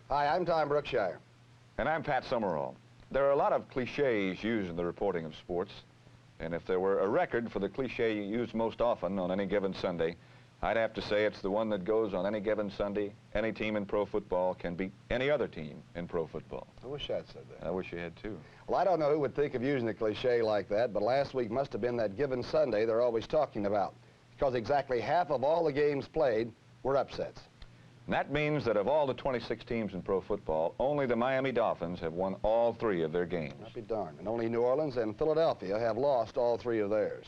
Hi, I'm Tom Brookshire. And I'm Pat Summerall. There are a lot of cliches used in the reporting of sports, and if there were a record for the cliche used most often on any given Sunday, I'd have to say it's the one that goes on any given Sunday. Any team in pro football can beat any other team in pro football. I wish I'd said that. I wish you had too. Well, I don't know who would think of using a cliche like that, but last week must have been that given Sunday they're always talking about, because exactly half of all the games played were upsets. And that means that of all the 26 teams in pro football, only the Miami Dolphins have won all 3 of their games. I'll be darned. And only New Orleans and Philadelphia have lost all 3 of theirs.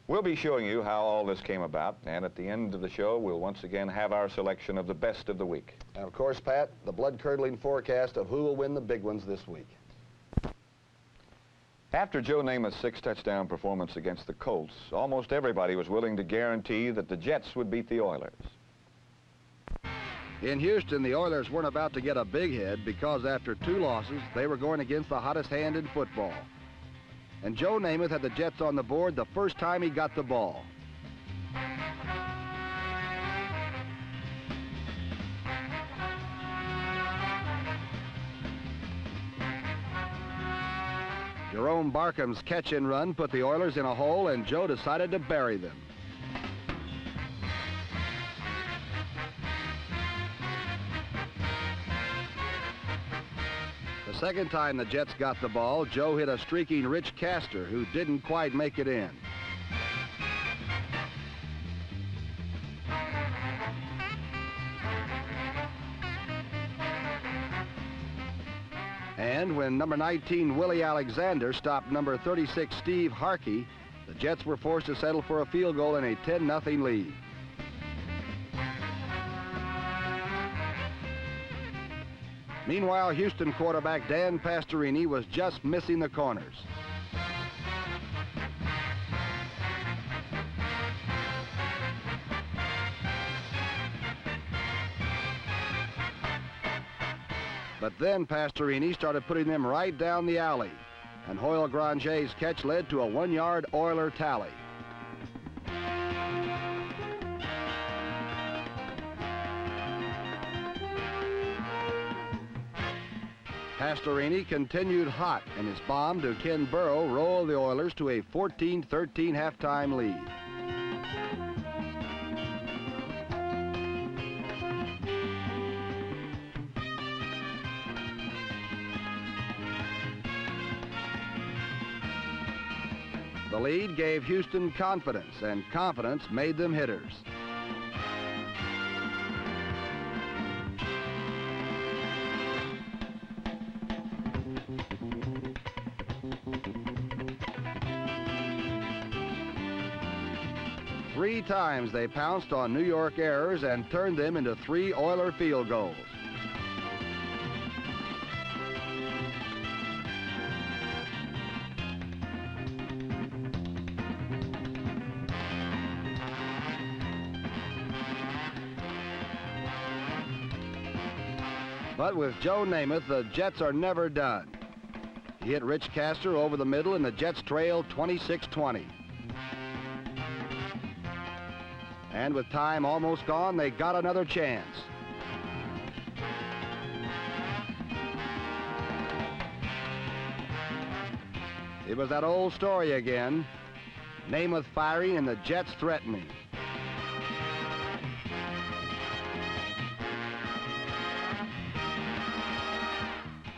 We'll be showing you how all this came about, and at the end of the show, we'll once again have our selection of the best of the week. And of course, Pat, the blood-curdling forecast of who will win the big ones this week. After Joe Namath's 6-touchdown performance against the Colts, almost everybody was willing to guarantee that the Jets would beat the Oilers. In Houston, the Oilers weren't about to get a big head because after 2 losses, they were going against the hottest hand in football. And Joe Namath had the Jets on the board the first time he got the ball. Jerome Barkham's catch and run put the Oilers in a hole, and Joe decided to bury them. The second time the Jets got the ball, Joe hit a streaking Rich Castor who didn't quite make it in. And when number 19 Willie Alexander stopped number 36 Steve Harkey, the Jets were forced to settle for a field goal in a 10-0 lead. Meanwhile, Houston quarterback Dan Pastorini was just missing the corners. But then Pastorini started putting them right down the alley, and Hoyle Granger's catch led to a 1-yard Oiler tally. Pastorini continued hot, and his bomb to Ken Burrow rolled the Oilers to a 14-13 halftime lead. The lead gave Houston confidence, and confidence made them hitters. Three times they pounced on New York errors and turned them into 3 Oiler field goals. But with Joe Namath, the Jets are never done. He hit Rich Castor over the middle, and the Jets trailed 26-20. And with time almost gone, they got another chance. It was that old story again. Namath firing and the Jets threatening.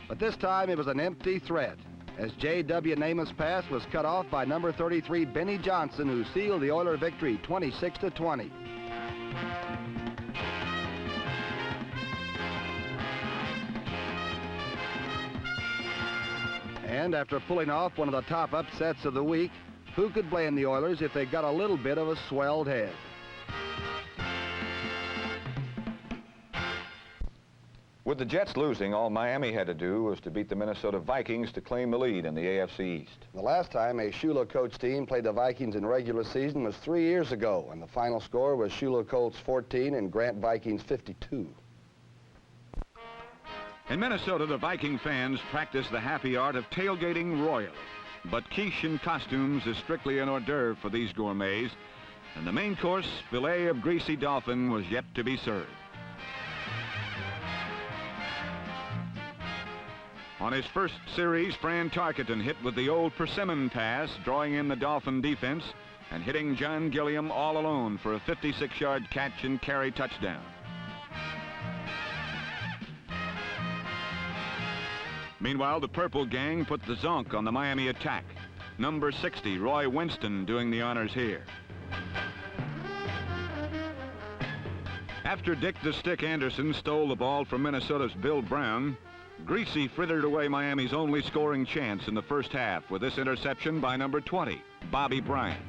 But this time it was an empty threat, as J.W. Namath's pass was cut off by number 33 Benny Johnson, who sealed the Oiler victory 26-20. And after pulling off one of the top upsets of the week, who could blame the Oilers if they got a little bit of a swelled head? With the Jets losing, all Miami had to do was to beat the Minnesota Vikings to claim the lead in the AFC East. The last time a Shula Colts team played the Vikings in regular season was 3 years ago, and the final score was Shula Colts 14 and Grant Vikings 52. In Minnesota, the Viking fans practice the happy art of tailgating royally. But quiche and costumes is strictly an hors d'oeuvre for these gourmets, and the main course, filet of greasy dolphin, was yet to be served. On his first series, Fran Tarkenton hit with the old persimmon pass, drawing in the Dolphin defense and hitting John Gilliam all alone for a 56-yard catch and carry touchdown. Meanwhile, the Purple Gang put the zonk on the Miami attack. Number 60, Roy Winston, doing the honors here. After Dick the Stick Anderson stole the ball from Minnesota's Bill Brown, Greasy frittered away Miami's only scoring chance in the first half with this interception by number 20, Bobby Bryant.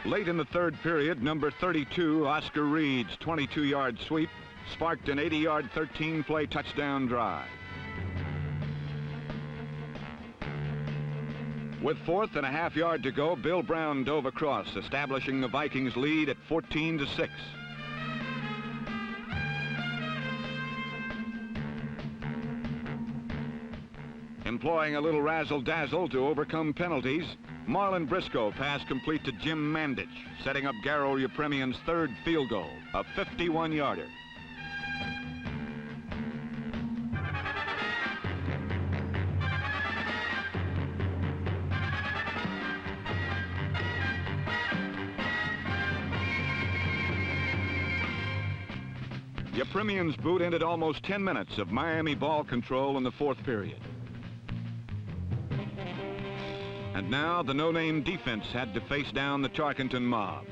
Late in the third period, number 32, Oscar Reed's 22-yard sweep sparked an 80-yard 13-play touchdown drive. With 4.5 yards to go, Bill Brown dove across, establishing the Vikings' lead at 14-6. Employing a little razzle-dazzle to overcome penalties, Marlon Briscoe passed complete to Jim Mandich, setting up Garo Yepremian's third field goal, a 51-yarder. Yepremian's boot ended almost 10 minutes of Miami ball control in the fourth period. And now the no-name defense had to face down the Tarkenton mob.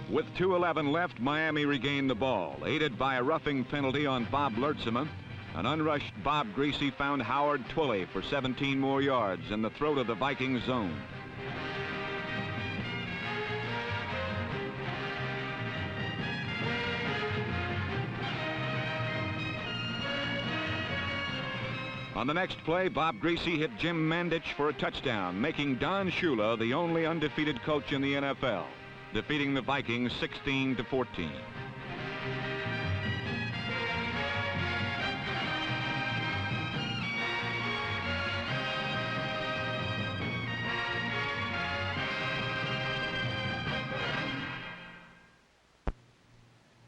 With 2:11 left, Miami regained the ball, aided by a roughing penalty on Bob Lertzema. An unrushed Bob Greasy found Howard Twilley for 17 more yards in the throat of the Vikings zone. On the next play, Bob Greasy hit Jim Mandich for a touchdown, making Don Shula the only undefeated coach in the NFL, defeating the Vikings 16-14.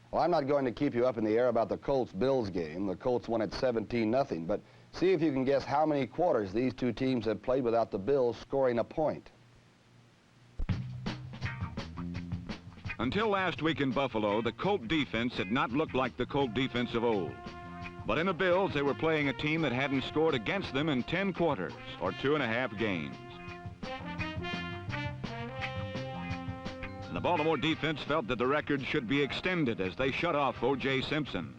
Well, I'm not going to keep you up in the air about the Colts-Bills game. The Colts won at 17-0, but see if you can guess how many quarters these two teams have played without the Bills scoring a point. Until last week in Buffalo, the Colt defense had not looked like the Colt defense of old. But in the Bills, they were playing a team that hadn't scored against them in 10 quarters, or 2.5 games. And the Baltimore defense felt that the record should be extended as they shut off O.J. Simpson.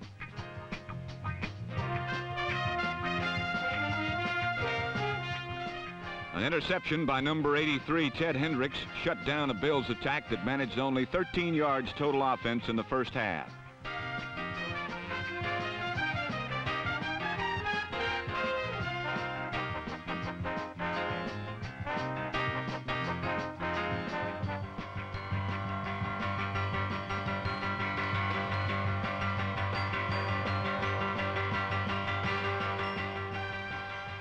An interception by number 83, Ted Hendricks, shut down a Bills attack that managed only 13 yards total offense in the first half.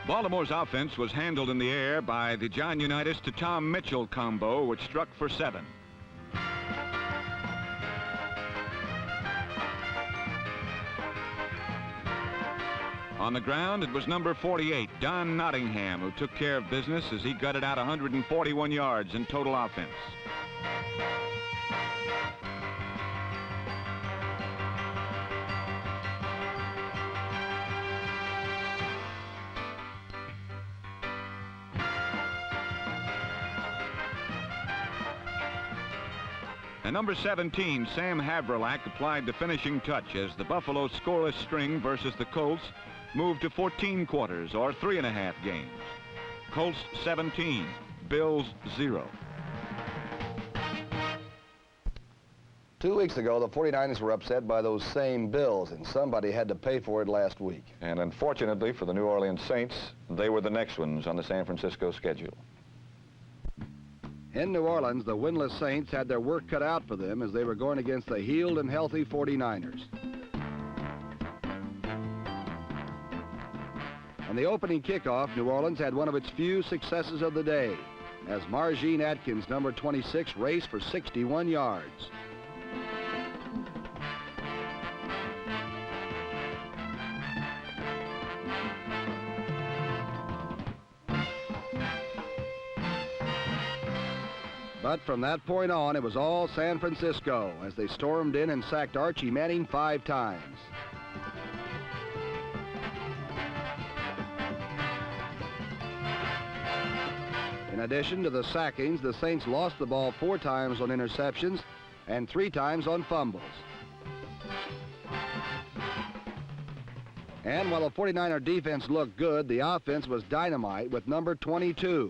Baltimore's offense was handled in the air by the John Unitas to Tom Mitchell combo, which struck for 7. On the ground, it was number 48, Don Nottingham, who took care of business as he gutted out 141 yards in total offense. And number 17, Sam Havrelak, applied the finishing touch as the Buffalo scoreless string versus the Colts moved to 14 quarters, or 3.5 games. Colts 17, Bills 0. 2 weeks ago, the 49ers were upset by those same bills, and somebody had to pay for it last week. And unfortunately for the New Orleans Saints, they were the next ones on the San Francisco schedule. In New Orleans, the winless Saints had their work cut out for them as they were going against the healed and healthy 49ers. On the opening kickoff, New Orleans had one of its few successes of the day as Margene Atkins, number 26, raced for 61 yards. But from that point on, it was all San Francisco as they stormed in and sacked Archie Manning 5 times. In addition to the sackings, the Saints lost the ball 4 times on interceptions and 3 times on fumbles. And while the 49er defense looked good, the offense was dynamite with number 22.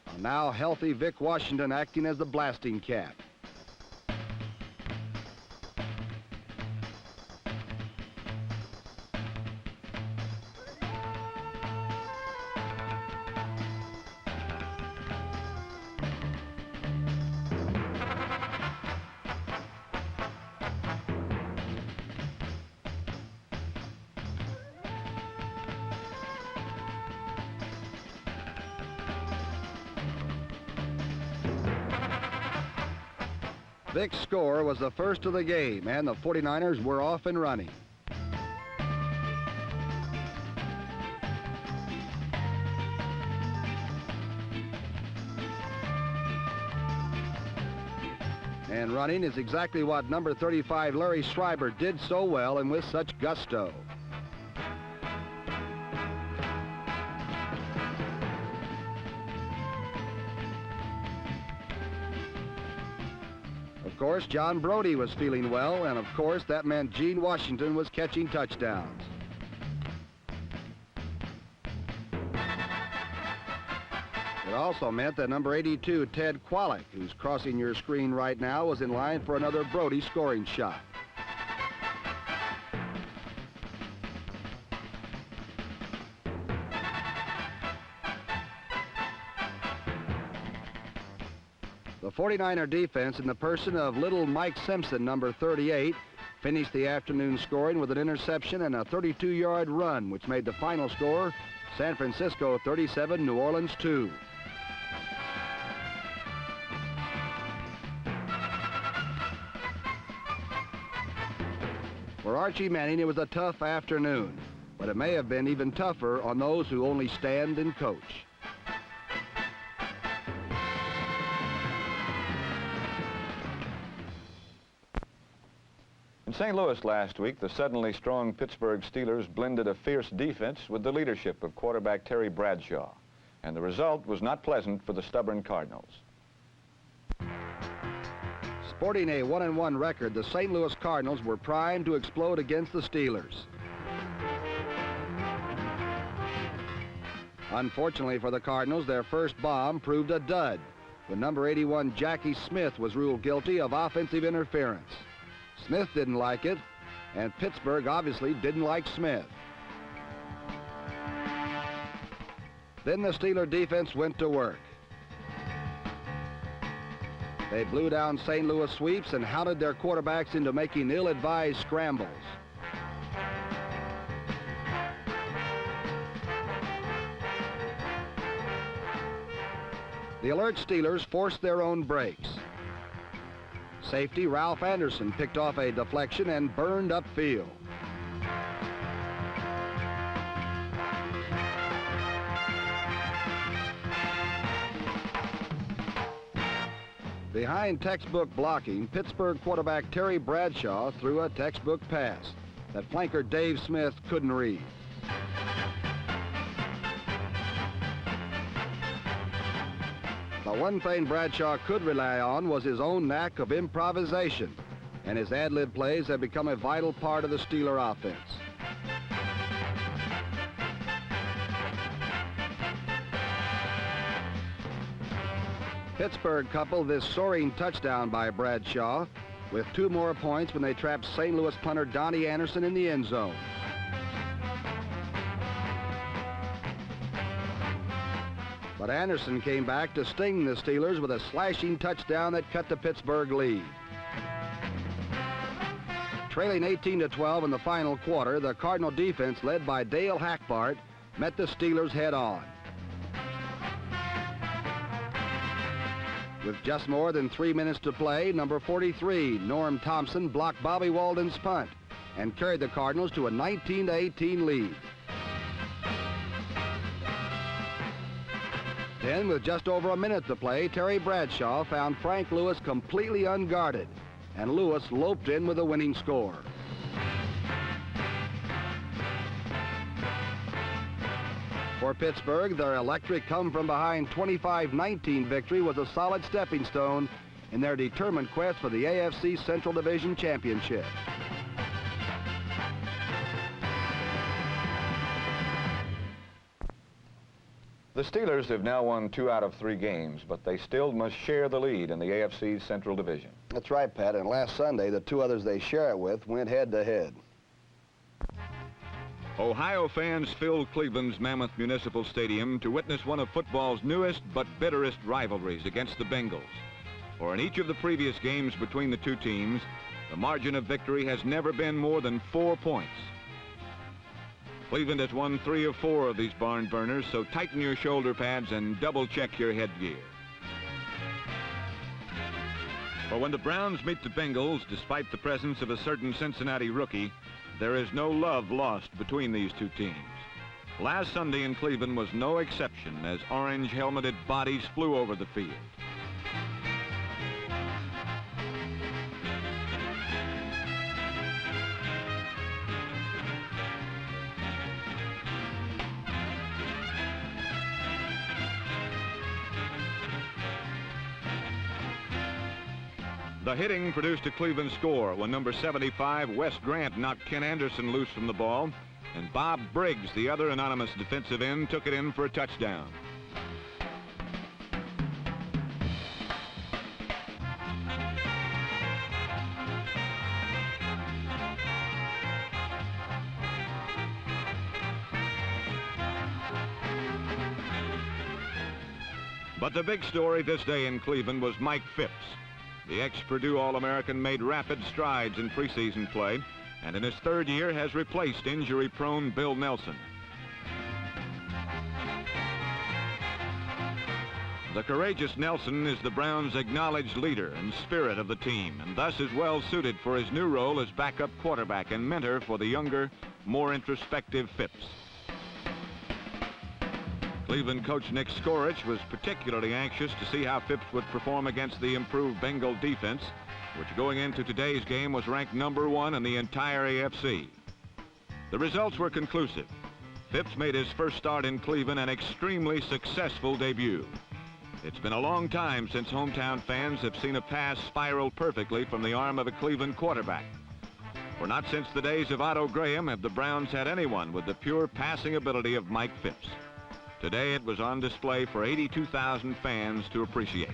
A now healthy Vic Washington acting as the blasting cap. Vic's score was the first of the game, and the 49ers were off and running. And running is exactly what number 35 Larry Schreiber did so well and with such gusto. Of course, John Brody was feeling well, and of course, that meant Gene Washington was catching touchdowns. It also meant that number 82, Ted Qualick, who's crossing your screen right now, was in line for another Brody scoring shot. The 49er defense, in the person of little Mike Simpson, number 38, finished the afternoon scoring with an interception and a 32-yard run, which made the final score San Francisco 37, New Orleans 2. For Archie Manning, it was a tough afternoon, but it may have been even tougher on those who only stand and coach. In St. Louis last week, the suddenly strong Pittsburgh Steelers blended a fierce defense with the leadership of quarterback Terry Bradshaw, and the result was not pleasant for the stubborn Cardinals. Sporting a 1-1 record, the St. Louis Cardinals were primed to explode against the Steelers. Unfortunately for the Cardinals, their first bomb proved a dud when number 81 Jackie Smith was ruled guilty of offensive interference. Smith didn't like it, and Pittsburgh obviously didn't like Smith. Then the Steeler defense went to work. They blew down St. Louis sweeps and hounded their quarterbacks into making ill-advised scrambles. The alert Steelers forced their own breaks. Safety Ralph Anderson picked off a deflection and burned upfield. Behind textbook blocking, Pittsburgh quarterback Terry Bradshaw threw a textbook pass that flanker Dave Smith couldn't read. The one thing Bradshaw could rely on was his own knack of improvisation, and his ad-lib plays have become a vital part of the Steeler offense. Pittsburgh coupled this soaring touchdown by Bradshaw with 2 more points when they trapped St. Louis punter Donnie Anderson in the end zone. But Anderson came back to sting the Steelers with a slashing touchdown that cut the Pittsburgh lead. Trailing 18-12 in the final quarter, the Cardinal defense, led by Dale Hackbart, met the Steelers head-on. With just more than 3 minutes to play, number 43, Norm Thompson, blocked Bobby Walden's punt and carried the Cardinals to a 19-18 lead. Then, with just over a minute to play, Terry Bradshaw found Frank Lewis completely unguarded, and Lewis loped in with a winning score. For Pittsburgh, their electric come-from-behind 25-19 victory was a solid stepping stone in their determined quest for the AFC Central Division Championship. The Steelers have now won 2 out of 3 games, but they still must share the lead in the AFC Central Division. That's right, Pat, and last Sunday, the 2 others they share it with went head-to-head. Ohio fans filled Cleveland's Mammoth Municipal Stadium to witness one of football's newest but bitterest rivalries against the Bengals. For in each of the previous games between the 2 teams, the margin of victory has never been more than 4 points. Cleveland has won 3 of 4 of these barn burners, so tighten your shoulder pads and double-check your headgear. For when the Browns meet the Bengals, despite the presence of a certain Cincinnati rookie, there is no love lost between these 2 teams. Last Sunday in Cleveland was no exception as orange-helmeted bodies flew over the field. The hitting produced a Cleveland score when number 75, Wes Grant, knocked Ken Anderson loose from the ball, and Bob Briggs, the other anonymous defensive end, took it in for a touchdown. But the big story this day in Cleveland was Mike Phipps. The ex-Purdue All-American made rapid strides in preseason play, and in his 3rd year has replaced injury-prone Bill Nelson. The courageous Nelson is the Browns' acknowledged leader and spirit of the team, and thus is well suited for his new role as backup quarterback and mentor for the younger, more introspective Phipps. Cleveland coach Nick Skorich was particularly anxious to see how Phipps would perform against the improved Bengal defense, which going into today's game was ranked number 1 in the entire AFC. The results were conclusive. Phipps made his first start in Cleveland an extremely successful debut. It's been a long time since hometown fans have seen a pass spiral perfectly from the arm of a Cleveland quarterback. For not since the days of Otto Graham have the Browns had anyone with the pure passing ability of Mike Phipps. Today it was on display for 82,000 fans to appreciate.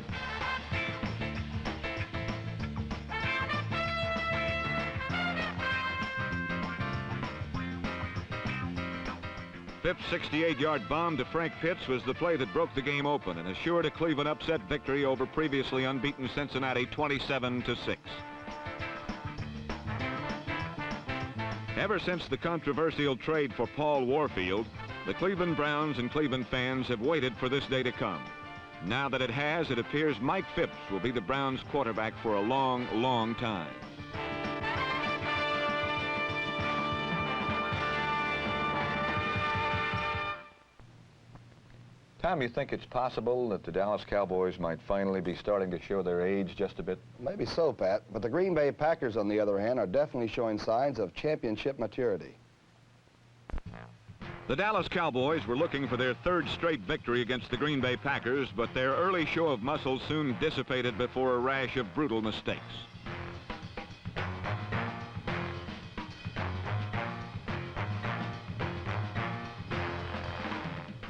Phipps' 68-yard bomb to Frank Pitts was the play that broke the game open and assured a Cleveland upset victory over previously unbeaten Cincinnati 27-6. Ever since the controversial trade for Paul Warfield, the Cleveland Browns and Cleveland fans have waited for this day to come. Now that it has, it appears Mike Phipps will be the Browns quarterback for a long, long time. Tom, you think it's possible that the Dallas Cowboys might finally be starting to show their age just a bit? Maybe so, Pat, but the Green Bay Packers, on the other hand, are definitely showing signs of championship maturity. The Dallas Cowboys were looking for their 3rd straight victory against the Green Bay Packers, but their early show of muscle soon dissipated before a rash of brutal mistakes.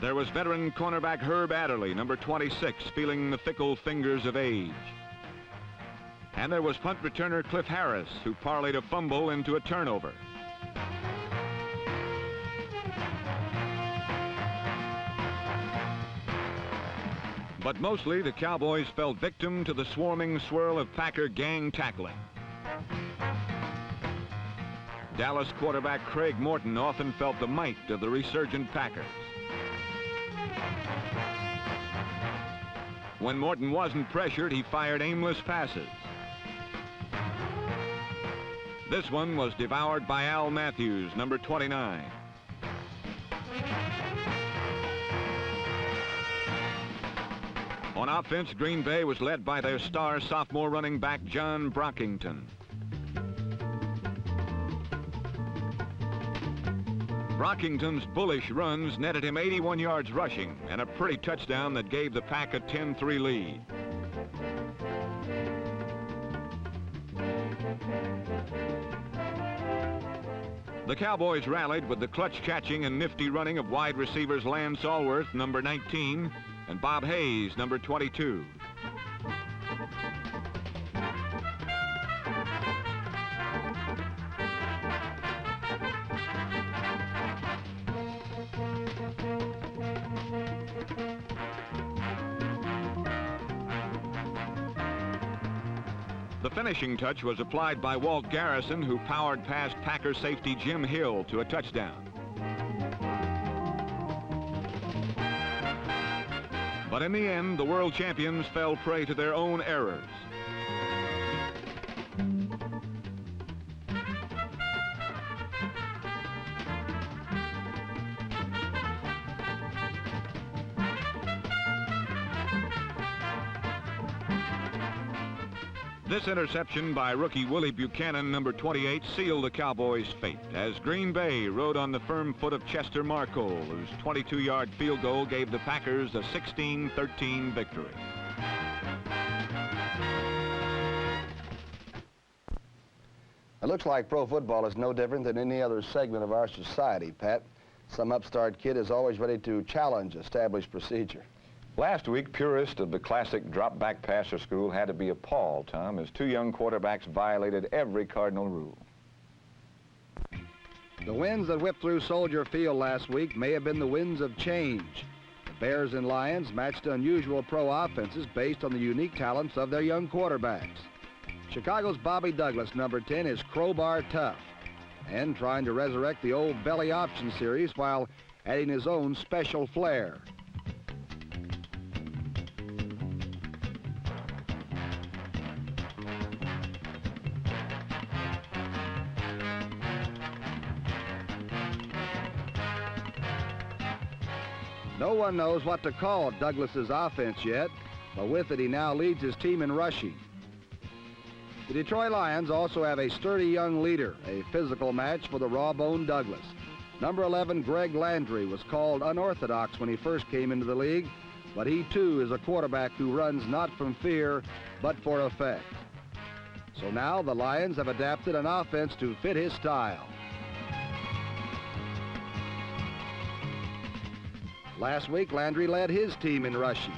There was veteran cornerback Herb Adderley, number 26, feeling the fickle fingers of age. And there was punt returner Cliff Harris, who parlayed a fumble into a turnover. But mostly the Cowboys fell victim to the swarming swirl of Packer gang tackling. Dallas quarterback Craig Morton often felt the might of the resurgent Packers. When Morton wasn't pressured, he fired aimless passes. This one was devoured by Al Matthews, number 29. On offense, Green Bay was led by their star sophomore running back John Brockington. Brockington's bullish runs netted him 81 yards rushing and a pretty touchdown that gave the Pack a 10-3 lead. The Cowboys rallied with the clutch catching and nifty running of wide receivers Lance Allworth, number 19, and Bob Hayes, number 22. The finishing touch was applied by Walt Garrison, who powered past Packer safety Jim Hill to a touchdown. But in the end, the world champions fell prey to their own errors. This interception by rookie Willie Buchanan, number 28, sealed the Cowboys' fate as Green Bay rode on the firm foot of Chester Marcole, whose 22-yard field goal gave the Packers a 16-13 victory. It looks like pro football is no different than any other segment of our society, Pat. Some upstart kid is always ready to challenge established procedure. Last week, purists of the classic drop-back passer school had to be appalled, Tom, as two young quarterbacks violated every cardinal rule. The winds that whipped through Soldier Field last week may have been the winds of change. The Bears and Lions matched unusual pro offenses based on the unique talents of their young quarterbacks. Chicago's Bobby Douglas, number 10, is crowbar tough and trying to resurrect the old belly option series while adding his own special flair. No one knows what to call Douglas's offense yet, but with it he now leads his team in rushing. The Detroit Lions also have a sturdy young leader, a physical match for the raw-boned Douglas. Number 11, Greg Landry, was called unorthodox when he first came into the league, but he too is a quarterback who runs not from fear, but for effect. So now the Lions have adapted an offense to fit his style. Last week, Landry led his team in rushing.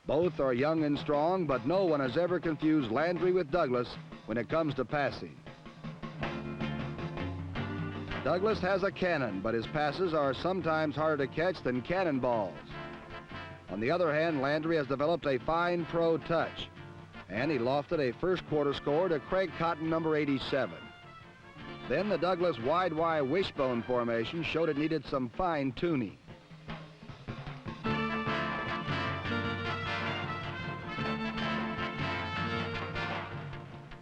Both are young and strong, but no one has ever confused Landry with Douglas when it comes to passing. Douglas has a cannon, but his passes are sometimes harder to catch than cannonballs. On the other hand, Landry has developed a fine pro touch, and he lofted a first quarter score to Craig Cotton, number 87. Then the Douglas wide Y wishbone formation showed it needed some fine tuning.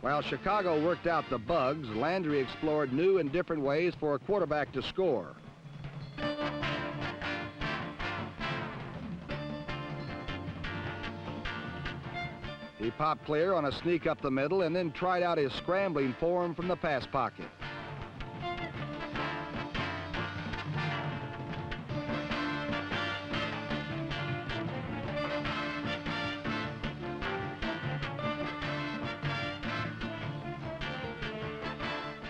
While Chicago worked out the bugs, Landry explored new and different ways for a quarterback to score. He popped clear on a sneak up the middle and then tried out his scrambling form from the pass pocket.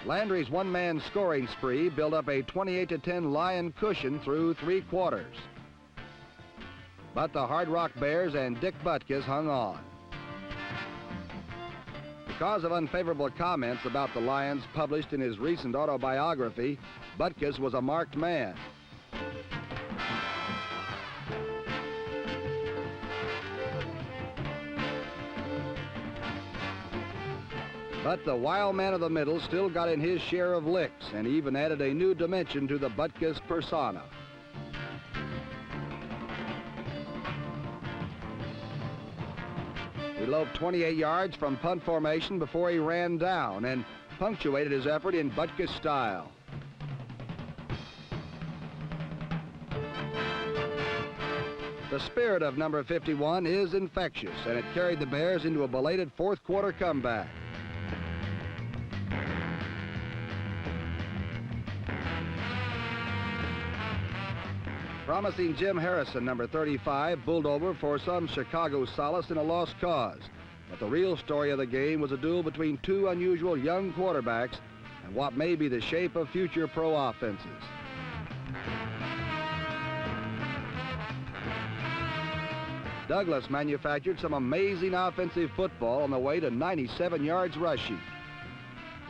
Landry's one-man scoring spree built up a 28-10 Lion cushion through 3 quarters. But the Hard Rock Bears and Dick Butkus hung on. The Because of unfavorable comments about the Lions published in his recent autobiography, Butkus was a marked man. But the wild man of the middle still got in his share of licks and even added a new dimension to the Butkus persona. He loped 28 yards from punt formation before he ran down and punctuated his effort in Butkus style. The spirit of number 51 is infectious, and it carried the Bears into a belated fourth quarter comeback. Promising Jim Harrison, number 35, bulled over for some Chicago solace in a lost cause. But the real story of the game was a duel between two unusual young quarterbacks and what may be the shape of future pro offenses. Douglas manufactured some amazing offensive football on the way to 97 yards rushing.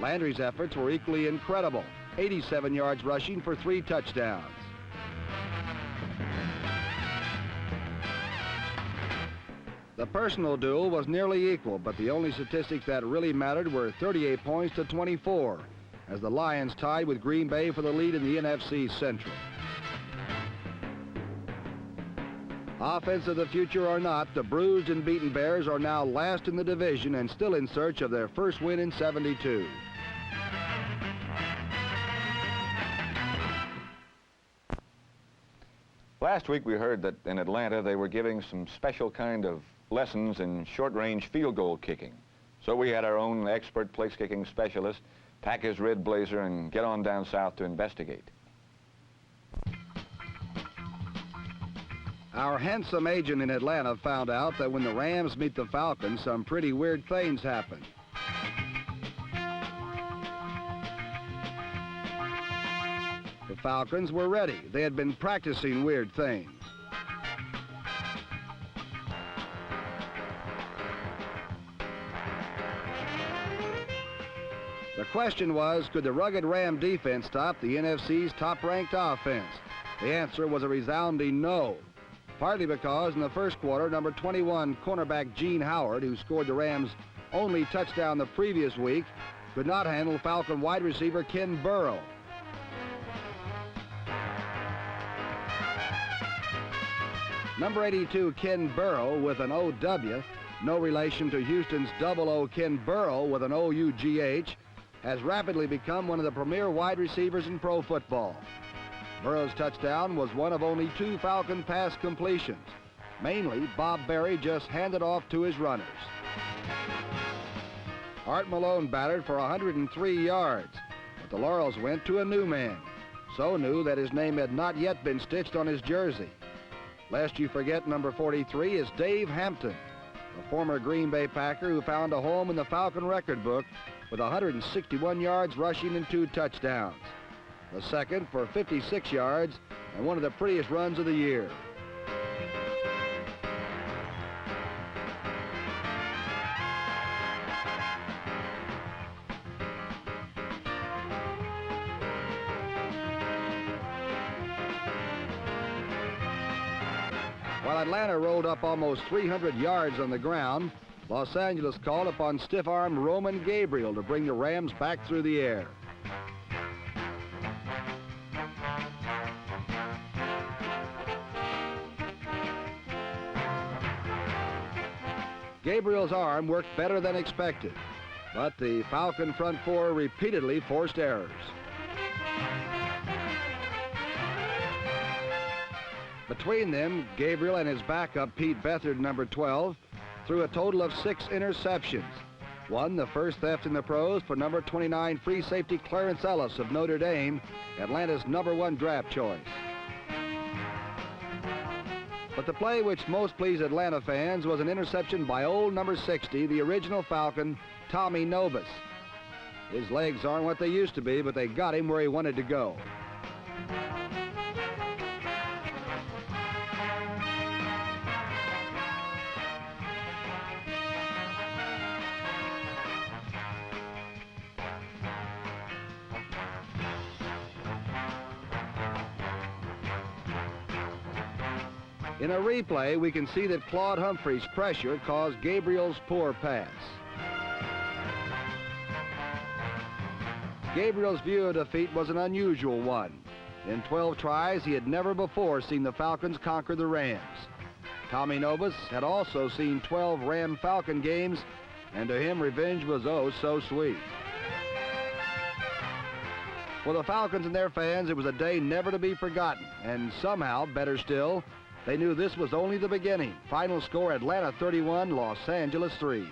Landry's efforts were equally incredible, 87 yards rushing for 3 touchdowns. The personal duel was nearly equal, but the only statistics that really mattered were 38 points to 24, as the Lions tied with Green Bay for the lead in the NFC Central. Offense of the future or not, the bruised and beaten Bears are now last in the division and still in search of their first win in 72. Last week we heard that in Atlanta they were giving some special kind of lessons in short-range field goal kicking. So we had our own expert place-kicking specialist pack his red blazer and get on down south to investigate. Our handsome agent in Atlanta found out that when the Rams meet the Falcons, some pretty weird things happen. The Falcons were ready. They had been practicing weird things. The question was, could the rugged Ram defense stop the NFC's top-ranked offense? The answer was a resounding no. Partly because in the first quarter, number 21 cornerback Gene Howard, who scored the Rams' only touchdown the previous week, could not handle Falcon wide receiver Ken Burrow. Number 82 Ken Burrow with an OW, no relation to Houston's double O Ken Burrow with an OUGH, has rapidly become one of the premier wide receivers in pro football. Burrow's touchdown was one of only 2 Falcon pass completions. Mainly, Bob Berry just handed off to his runners. Art Malone batted for 103 yards, but the laurels went to a new man. So new that his name had not yet been stitched on his jersey. Lest you forget, number 43 is Dave Hampton, a former Green Bay Packer who found a home in the Falcon record book with 161 yards rushing and 2 touchdowns. The second for 56 yards and one of the prettiest runs of the year. While Atlanta rolled up almost 300 yards on the ground, Los Angeles called upon stiff-armed Roman Gabriel to bring the Rams back through the air. Gabriel's arm worked better than expected, but the Falcon front four repeatedly forced errors. Between them, Gabriel and his backup, Pete Beathard, number 12, threw a total of 6 interceptions. One, the first theft in the pros for number 29 free safety Clarence Ellis of Notre Dame, Atlanta's number 1 draft choice. But the play which most pleased Atlanta fans was an interception by old number 60, the original Falcon, Tommy Nobis. His legs aren't what they used to be, but they got him where he wanted to go. In a replay, we can see that Claude Humphrey's pressure caused Gabriel's poor pass. Gabriel's view of defeat was an unusual one. In 12 tries, he had never before seen the Falcons conquer the Rams. Tommy Novus had also seen 12 Ram-Falcon games, and to him, revenge was oh so sweet. For the Falcons and their fans, it was a day never to be forgotten, and somehow, better still, they knew this was only the beginning. Final score, Atlanta 31, Los Angeles 3.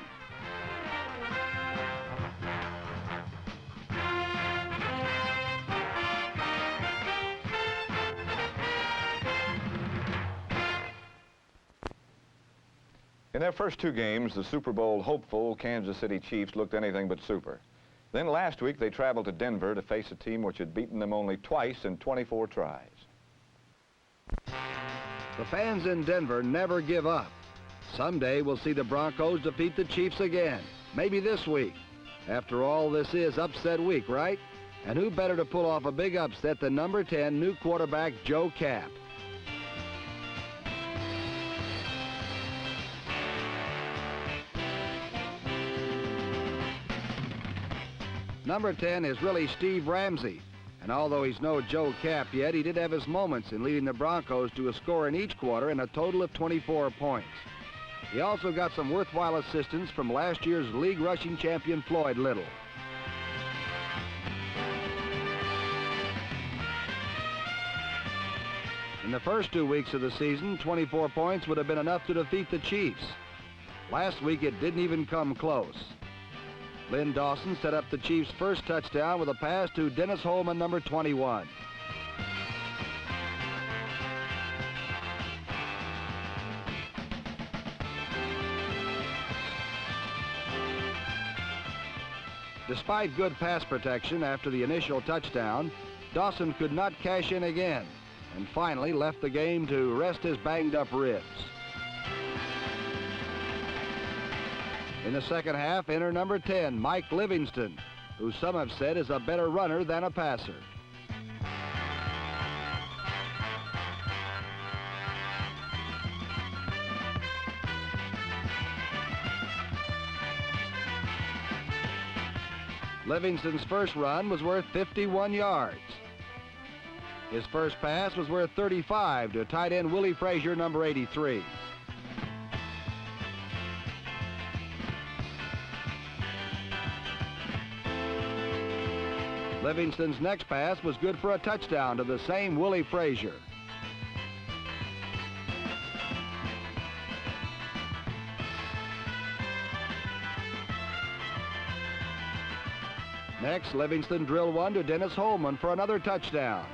In their first two games, the Super Bowl hopeful Kansas City Chiefs looked anything but super. Then last week, they traveled to Denver to face a team which had beaten them only twice in 24 tries. The fans in Denver never give up. Someday we'll see the Broncos defeat the Chiefs again, maybe this week. After all, this is upset week, right? And who better to pull off a big upset than number 10 new quarterback Joe Kapp? Number 10 is really Steve Ramsey, and although he's no Joe Kapp yet, he did have his moments in leading the Broncos to a score in each quarter and a total of 24 points. He also got some worthwhile assistance from last year's league rushing champion Floyd Little. In the first 2 weeks of the season, 24 points would have been enough to defeat the Chiefs. Last week, it didn't even come close. Lynn Dawson set up the Chiefs' first touchdown with a pass to Dennis Holman, number 21. Despite good pass protection after the initial touchdown, Dawson could not cash in again and finally left the game to rest his banged-up ribs. In the second half, enter number 10, Mike Livingston, who some have said is a better runner than a passer. Livingston's first run was worth 51 yards. His first pass was worth 35 to tight end Willie Frazier, number 83. Livingston's next pass was good for a touchdown to the same Willie Frazier. Next, Livingston drilled one to Dennis Holman for another touchdown.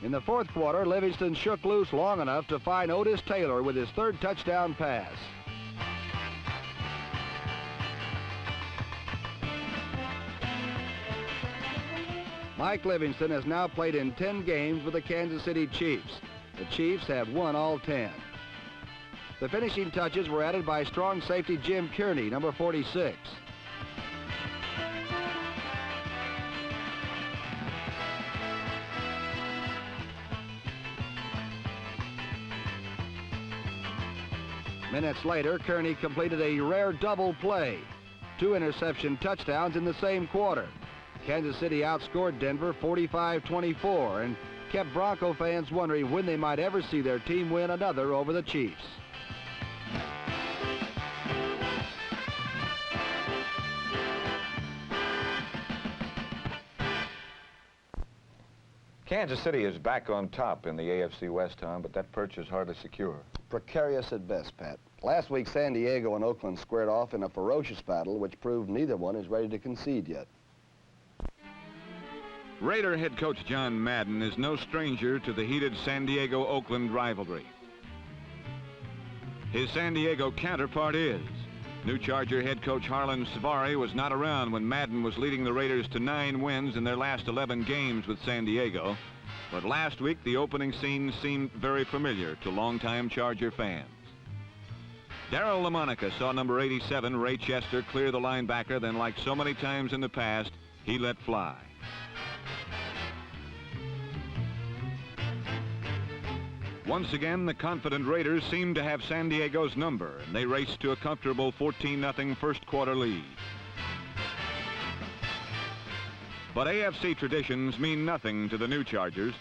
In the fourth quarter, Livingston shook loose long enough to find Otis Taylor with his third touchdown pass. Mike Livingston has now played in 10 games with the Kansas City Chiefs. The Chiefs have won all 10. The finishing touches were added by strong safety Jim Kearney, number 46. Minutes later, Kearney completed a rare double play. 2 interception touchdowns in the same quarter. Kansas City outscored Denver 45-24 and kept Bronco fans wondering when they might ever see their team win another over the Chiefs. Kansas City is back on top in the AFC West, Tom, but that perch is hardly secure. Precarious at best, Pat. Last week, San Diego and Oakland squared off in a ferocious battle, which proved neither one is ready to concede yet. Raider head coach John Madden is no stranger to the heated San Diego-Oakland rivalry. His San Diego counterpart is. New Charger head coach Harlan Savari was not around when Madden was leading the Raiders to 9 wins in their last 11 games with San Diego. But last week, the opening scene seemed very familiar to longtime Charger fans. Darryl LaMonica saw number 87, Ray Chester, clear the linebacker, then like so many times in the past, he let fly. Once again, the confident Raiders seemed to have San Diego's number, and they raced to a comfortable 14-0 first quarter lead. But AFC traditions mean nothing to the new Chargers.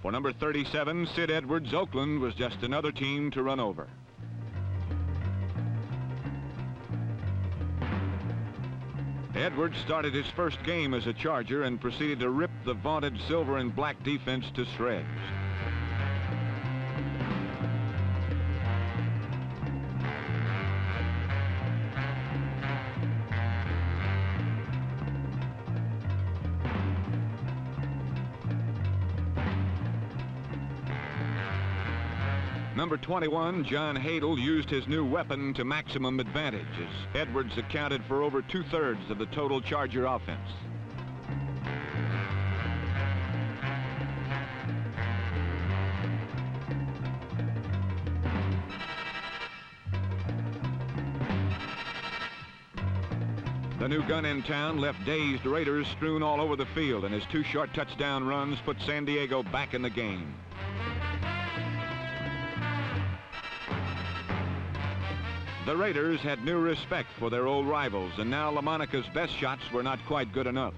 For number 37, Sid Edwards, Oakland was just another team to run over. Edwards started his first game as a Charger and proceeded to rip the vaunted silver and black defense to shreds. Number 21, John Hadel, used his new weapon to maximum advantage as Edwards accounted for over 2/3 of the total Charger offense. The new gun in town left dazed Raiders strewn all over the field, and his 2 short touchdown runs put San Diego back in the game. The Raiders had new respect for their old rivals, and now LaMonica's best shots were not quite good enough.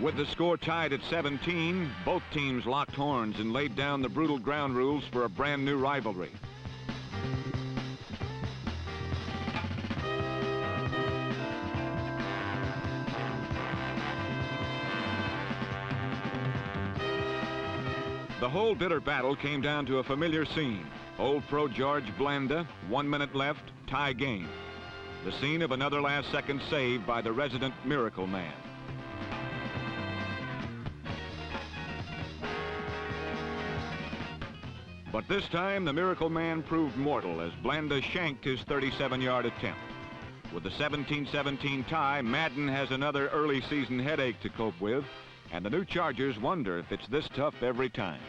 With the score tied at 17, both teams locked horns and laid down the brutal ground rules for a brand new rivalry. The whole bitter battle came down to a familiar scene. Old Pro George Blanda, 1 minute left, tie game. The scene of another last-second save by the resident Miracle Man. But this time, the Miracle Man proved mortal as Blanda shanked his 37-yard attempt. With the 17-17 tie, Madden has another early season headache to cope with, and the new Chargers wonder if it's this tough every time.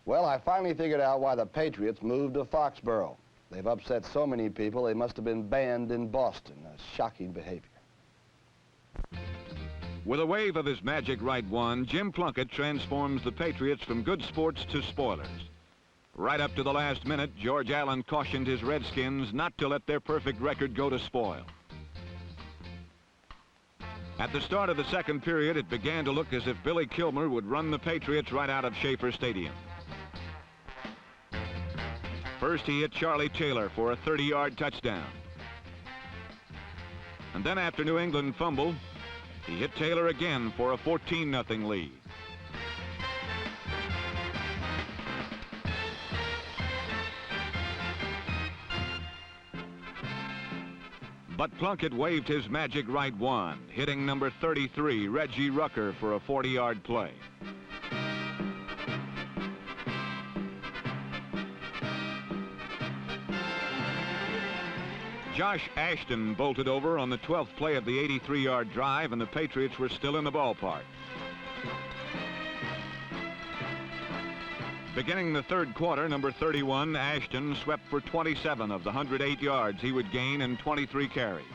Well, I finally figured out why the Patriots moved to Foxborough. They've upset so many people, they must have been banned in Boston. A shocking behavior. With a wave of his magic right wand, Jim Plunkett transforms the Patriots from good sports to spoilers. Right up to the last minute, George Allen cautioned his Redskins not to let their perfect record go to spoil. At the start of the second period, it began to look as if Billy Kilmer would run the Patriots right out of Schaefer Stadium. First, he hit Charlie Taylor for a 30-yard touchdown. And then after New England fumbled, he hit Taylor again for a 14-0 lead. But Plunkett waved his magic right wand, hitting number 33, Reggie Rucker, for a 40-yard play. Josh Ashton bolted over on the 12th play of the 83-yard drive, and the Patriots were still in the ballpark. Beginning the third quarter, number 31, Ashton, swept for 27 of the 108 yards he would gain in 23 carries.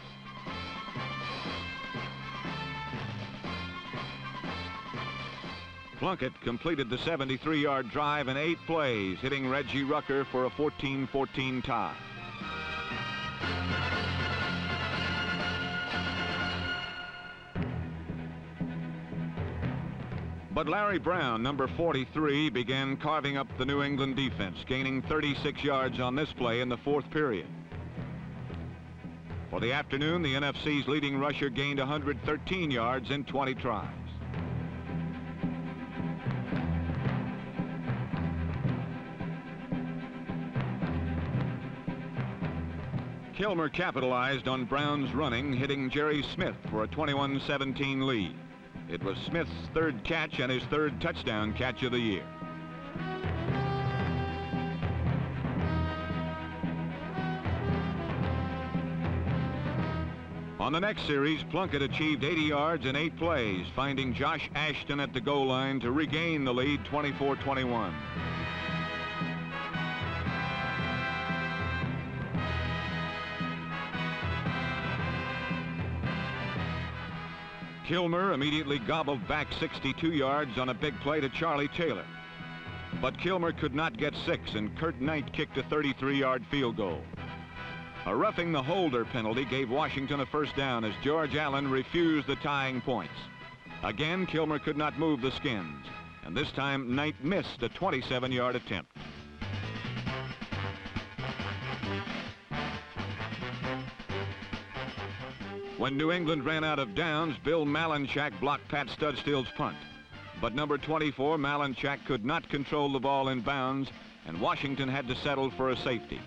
Plunkett completed the 73-yard drive in 8 plays, hitting Reggie Rucker for a 14-14 tie. But Larry Brown, number 43, began carving up the New England defense, gaining 36 yards on this play in the fourth period. For the afternoon, the NFC's leading rusher gained 113 yards in 20 tries. Kilmer capitalized on Brown's running, hitting Jerry Smith for a 21-17 lead. It was Smith's third catch and his third touchdown catch of the year. On the next series, Plunkett achieved 80 yards in 8 plays, finding Josh Ashton at the goal line to regain the lead 24-21. Kilmer immediately gobbled back 62 yards on a big play to Charlie Taylor. But Kilmer could not get 6, and Kurt Knight kicked a 33-yard field goal. A roughing the holder penalty gave Washington a first down as George Allen refused the tying points. Again, Kilmer could not move the Skins, and this time Knight missed a 27-yard attempt. When New England ran out of downs, Bill Malinchak blocked Pat Studstill's punt. But number 24, Malinchak, could not control the ball in bounds, and Washington had to settle for a safety.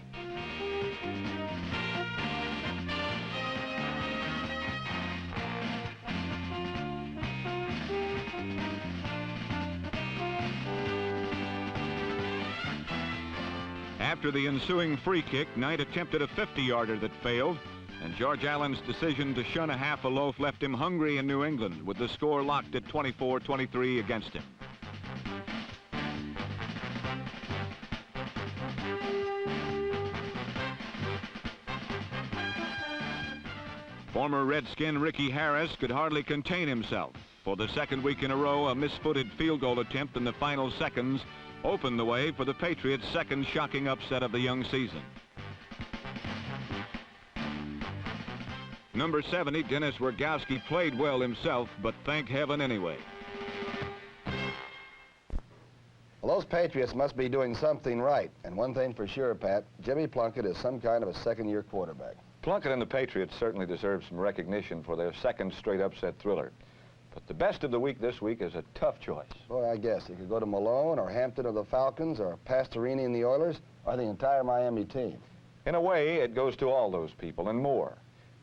After the ensuing free kick, Knight attempted a 50-yarder that failed, and George Allen's decision to shun a half a loaf left him hungry in New England, with the score locked at 24-23 against him. Former Redskin Ricky Harris could hardly contain himself. For the second week in a row, a misfooted field goal attempt in the final seconds opened the way for the Patriots' second shocking upset of the young season. Number 70, Dennis Wergowski, played well himself, but thank heaven anyway. Well, those Patriots must be doing something right. And one thing for sure, Pat, Jimmy Plunkett is some kind of a second-year quarterback. Plunkett and the Patriots certainly deserve some recognition for their second straight upset thriller. But the best of the week this week is a tough choice. Boy, I guess. You could go to Malone or Hampton or the Falcons or Pastorini and the Oilers or the entire Miami team. In a way, it goes to all those people and more.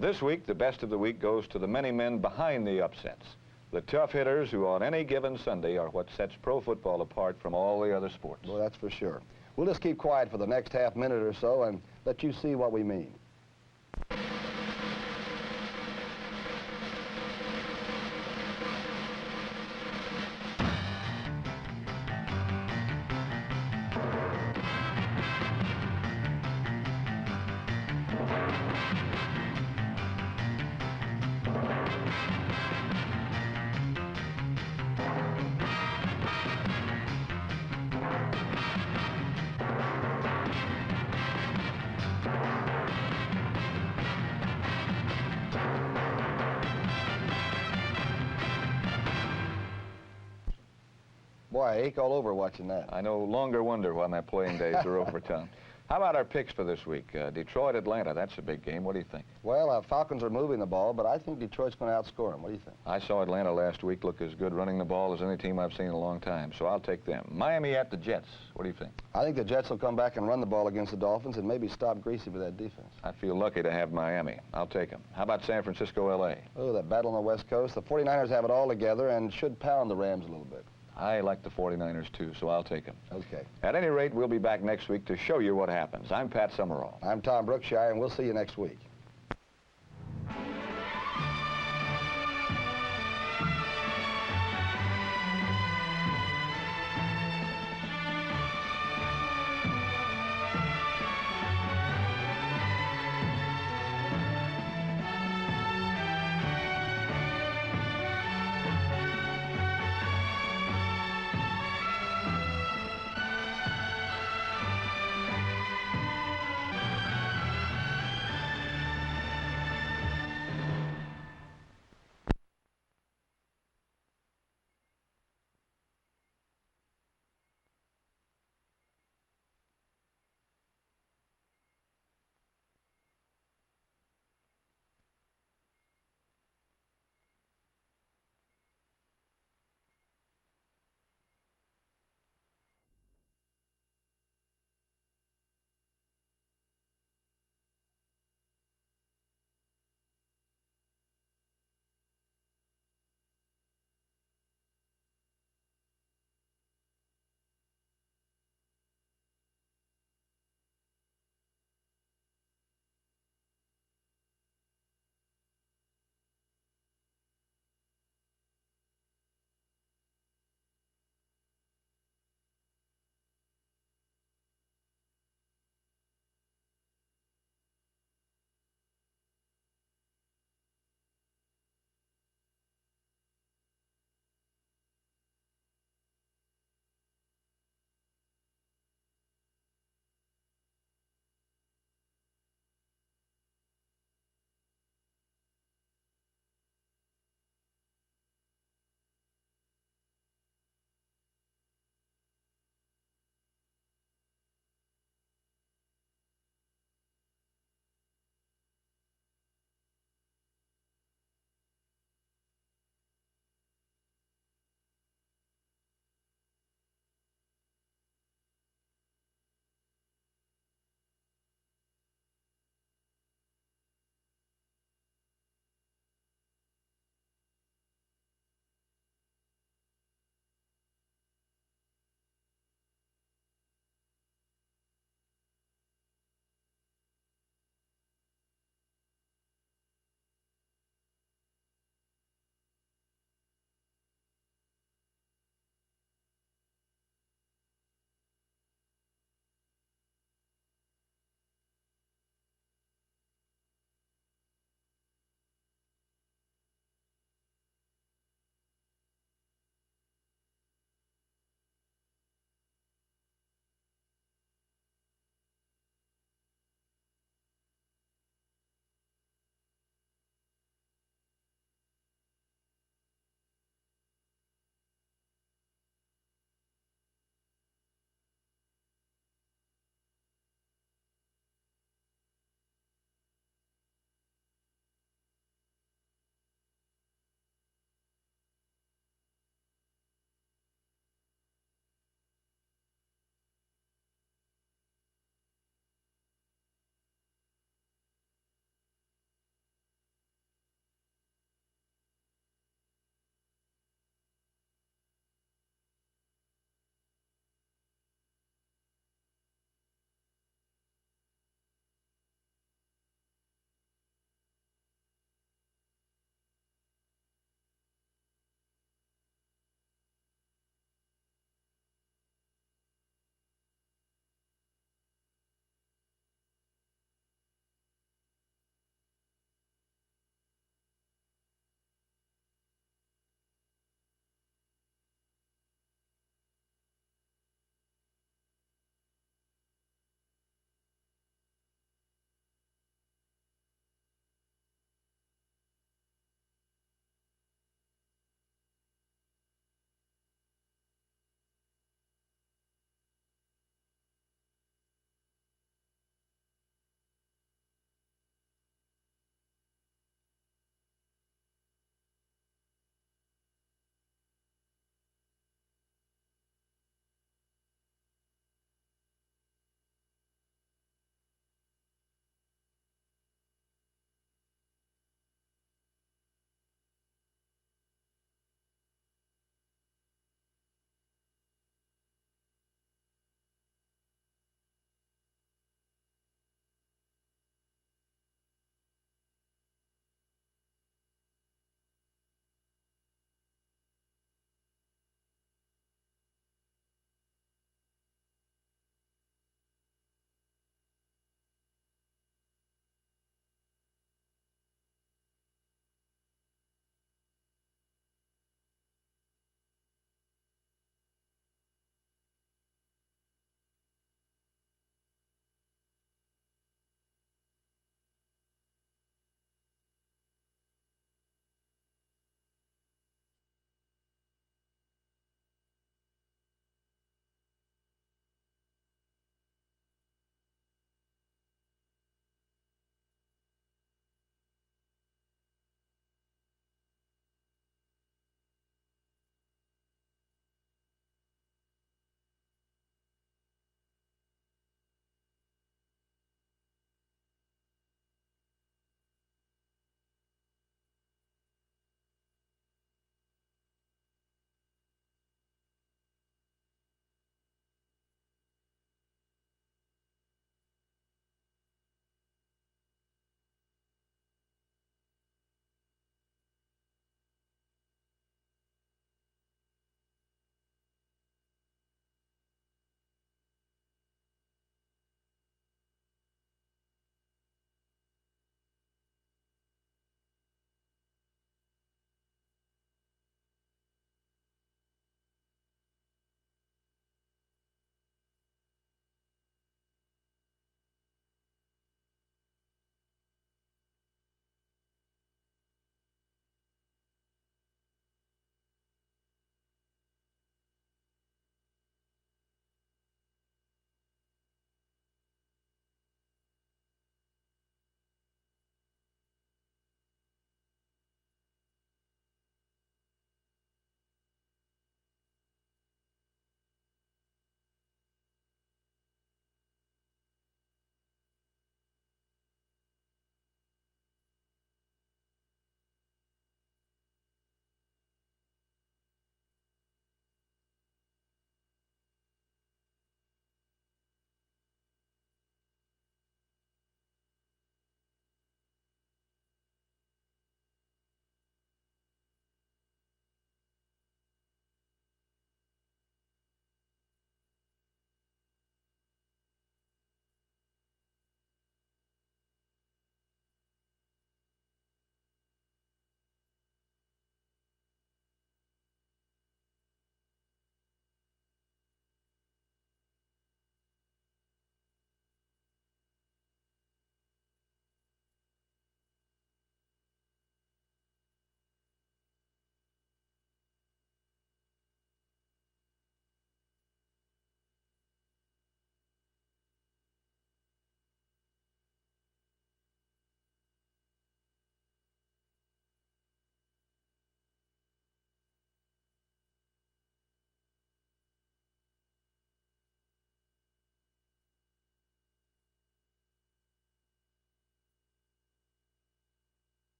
This week, the best of the week goes to the many men behind the upsets. The tough hitters who on any given Sunday are what sets pro football apart from all the other sports. Well, that's for sure. We'll just keep quiet for the next half minute or so and let you see what we mean. Boy, I ache all over watching that. I no longer wonder why my playing days are over, Tom. How about our picks for this week? Detroit, Atlanta, that's a big game. What do you think? Well, Falcons are moving the ball, but I think Detroit's going to outscore them. What do you think? I saw Atlanta last week look as good running the ball as any team I've seen in a long time, so I'll take them. Miami at the Jets. What do you think? I think the Jets will come back and run the ball against the Dolphins and maybe stop Greasy with that defense. I feel lucky to have Miami. I'll take them. How about San Francisco, L.A.? Oh, that battle on the West Coast. The 49ers have it all together and should pound the Rams a little bit. I like the 49ers, too, so I'll take them. Okay. At any rate, we'll be back next week to show you what happens. I'm Pat Summerall. I'm Tom Brookshire, and we'll see you next week.